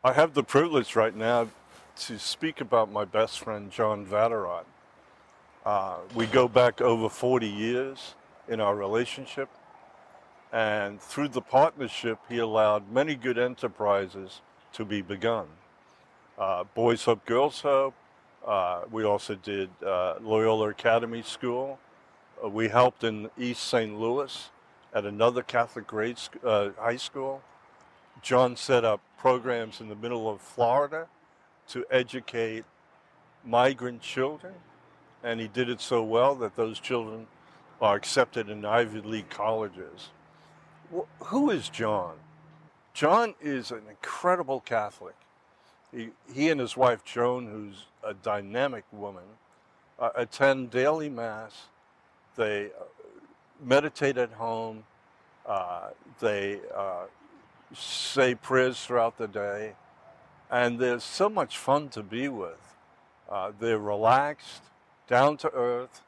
I have the privilege right now to speak about my best friend, John Vatterott. We go back over 40 years in our relationship, and through the partnership, he allowed many good enterprises to be begun. Boys Hope, Girls Hope. We also did Loyola Academy School. We helped in East St. Louis at another Catholic high school. John set up programs in the middle of Florida to educate migrant children, and he did it so well that those children are accepted in Ivy League colleges. Who is John? John is an incredible Catholic. He and his wife Joan, who's a dynamic woman, attend daily Mass. They meditate at home. They say prayers throughout the day. And they're so much fun to be with. They're relaxed, down to earth,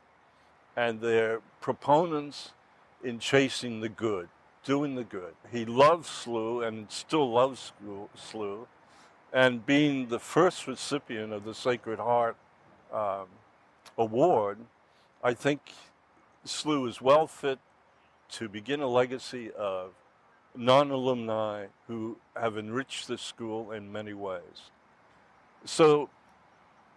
and they're proponents in chasing the good, doing the good. He loves SLU and still loves SLU. And being the first recipient of the Sacred Heart um, Award, I think SLU is well fit to begin a legacy of non-alumni who have enriched the school in many ways. So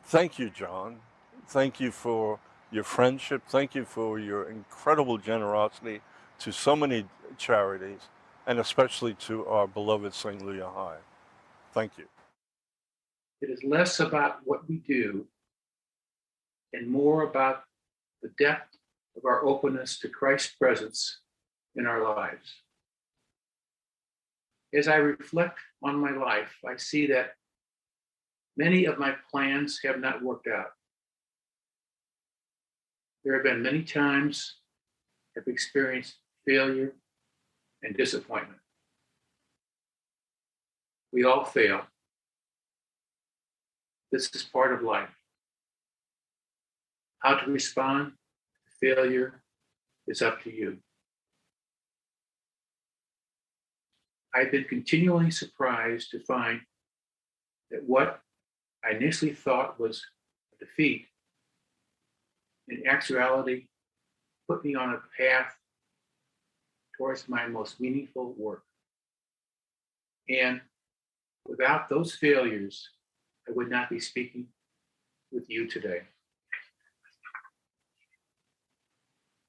thank you, John. Thank you for your friendship. Thank you for your incredible generosity to so many charities, and especially to our beloved St. Lucia High. Thank you. It is less about what we do and more about the depth of our openness to Christ's presence in our lives. As I reflect on my life, I see that many of my plans have not worked out. There have been many times I've experienced failure and disappointment. We all fail. This is part of life. How to respond to failure is up to you. I've been continually surprised to find that what I initially thought was a defeat, in actuality, put me on a path towards my most meaningful work. And without those failures, I would not be speaking with you today.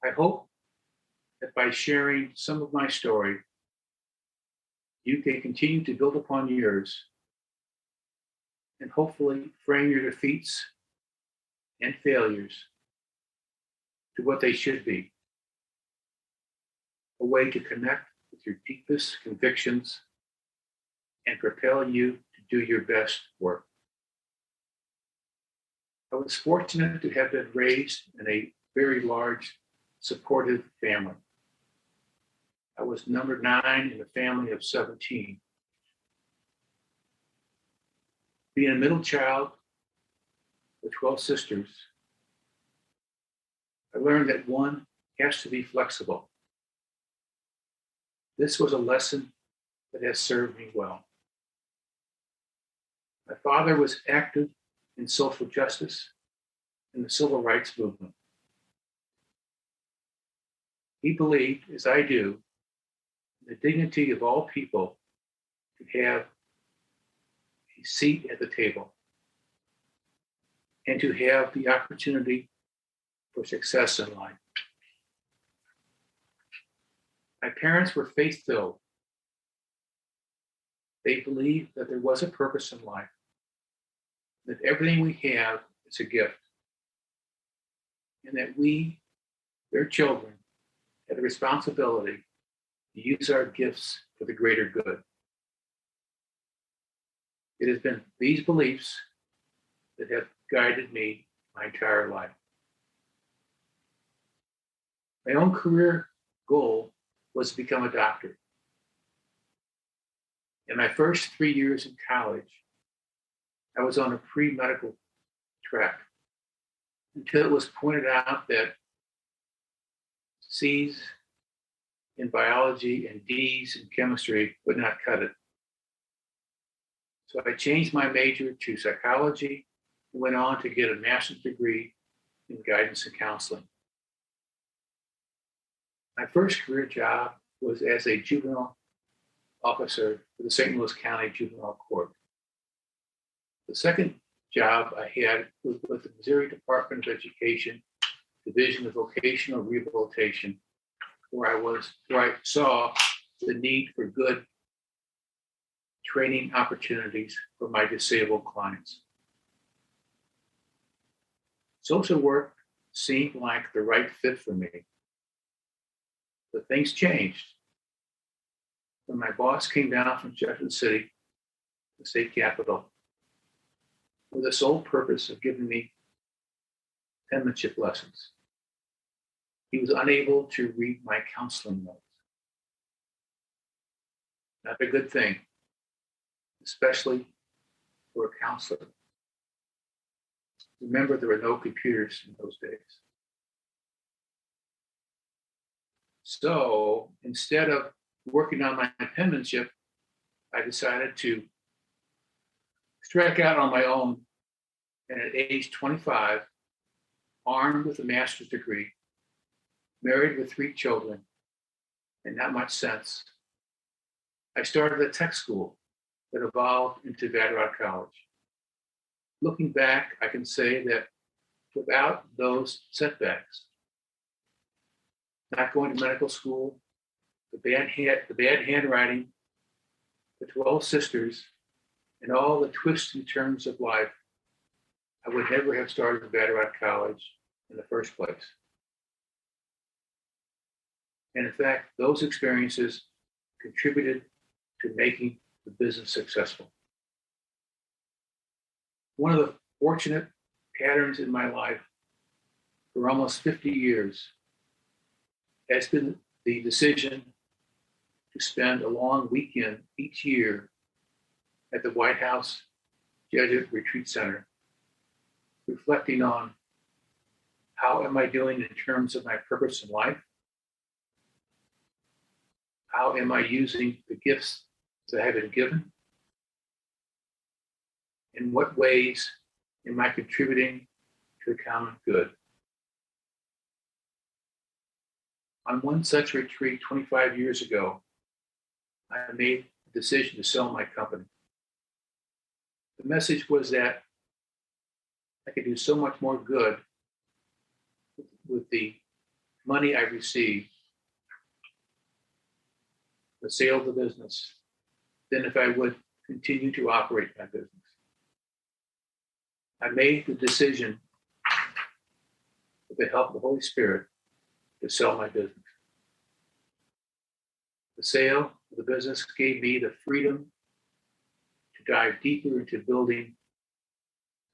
I hope that by sharing some of my story, you can continue to build upon yours and hopefully frame your defeats and failures to what they should be, a way to connect with your deepest convictions and propel you to do your best work. I was fortunate to have been raised in a very large, supportive family. I was number 9 in a family of 17. Being a middle child with 12 sisters, I learned that one has to be flexible. This was a lesson that has served me well. My father was active in social justice and the civil rights movement. He believed, as I do, in the dignity of all people to have a seat at the table and to have the opportunity for success in life. My parents were faith-filled. They believed that there was a purpose in life, that everything we have is a gift, and that we, their children, had a responsibility to use our gifts for the greater good. It has been these beliefs that have guided me my entire life. My own career goal was to become a doctor. In my first 3 years in college, I was on a pre-medical track until it was pointed out that C's in biology and D's in chemistry would not cut it. So I changed my major to psychology and went on to get a master's degree in guidance and counseling. My first career job was as a juvenile officer for the St. Louis County Juvenile Court. The second job I had was with the Missouri Department of Education, Division of Vocational Rehabilitation, where I saw the need for good training opportunities for my disabled clients. Social work seemed like the right fit for me. But things changed. When my boss came down from Jefferson City, the state capital, with the sole purpose of giving me penmanship lessons, he was unable to read my counseling notes. Not a good thing, especially for a counselor. Remember, there were no computers in those days. So instead of working on my penmanship, I decided to strike out on my own. And at age 25, armed with a master's degree, married with 3 children, and not much sense, I started a tech school that evolved into Vatterott College. Looking back, I can say that without those setbacks, not going to medical school, the bad handwriting, the 12 sisters, and all the twists and turns of life, I would never have started Vatterott College in the first place. And in fact, those experiences contributed to making the business successful. One of the fortunate patterns in my life for almost 50 years has been the decision to spend a long weekend each year at the White House Jesuit Retreat Center, reflecting on how am I doing in terms of my purpose in life? How am I using the gifts that I have been given? In what ways am I contributing to the common good? On one such retreat 25 years ago, I made the decision to sell my company. The message was that I could do so much more good with the money I received, the sale of the business, than if I would continue to operate my business. I made the decision, with the help of the Holy Spirit, to sell my business. The sale of the business gave me the freedom to dive deeper into building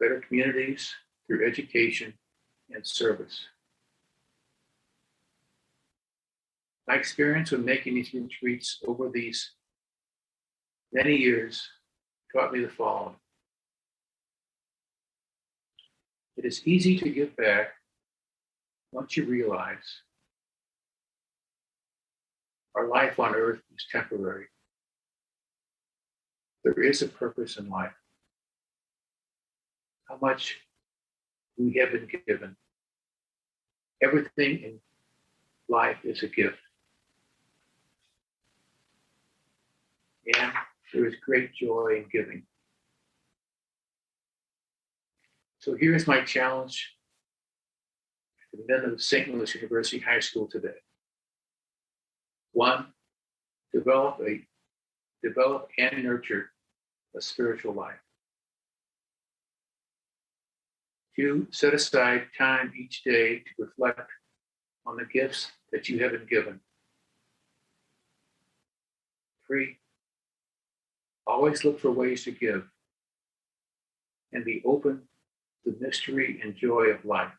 better communities through education and service. My experience with making these retreats over these many years taught me the following. It is easy to give back once you realize our life on earth is temporary. There is a purpose in life. How much we have been given. Everything in life is a gift. And there is great joy in giving. So here's my challenge to the men of St. Louis University High School today. 1, develop and nurture a spiritual life. 2, set aside time each day to reflect on the gifts that you have been given. 3, always look for ways to give and be open to the mystery and joy of life.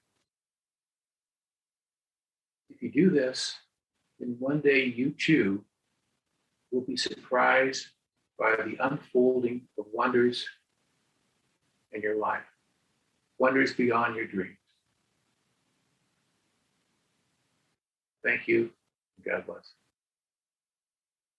If you do this, then one day you too will be surprised by the unfolding of wonders in your life, wonders beyond your dreams. Thank you. God bless.